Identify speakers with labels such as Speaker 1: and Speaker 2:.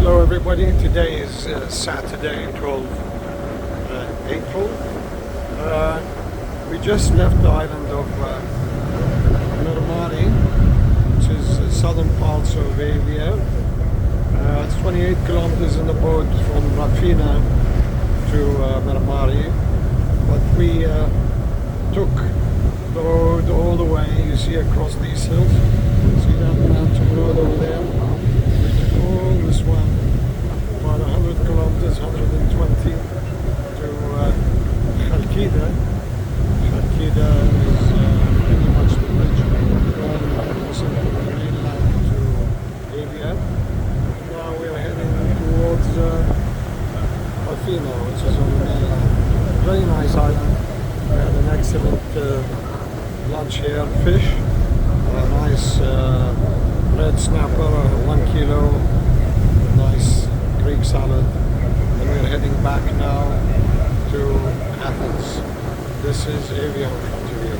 Speaker 1: Hello everybody, today is Saturday, 12th April. We just left the island of Marmari, which is the southern parts of Avia. It's 28 kilometers in the boat from Rafina to Marmari, but we took the road all the way, you see, across these hills. See that mountain road over there? We took all this one, about 100 kilometers, 120 to Khalkida. Khalkida is pretty much the bridge going crossing from the mainland to Avia. Now we're heading towards Rafina, which is on the mainland. Very nice island. We had an excellent lunch here, fish, a nice red snapper, 1 kilo, a nice Greek salad, and we're heading back now to Athens. This is Avia in front of you.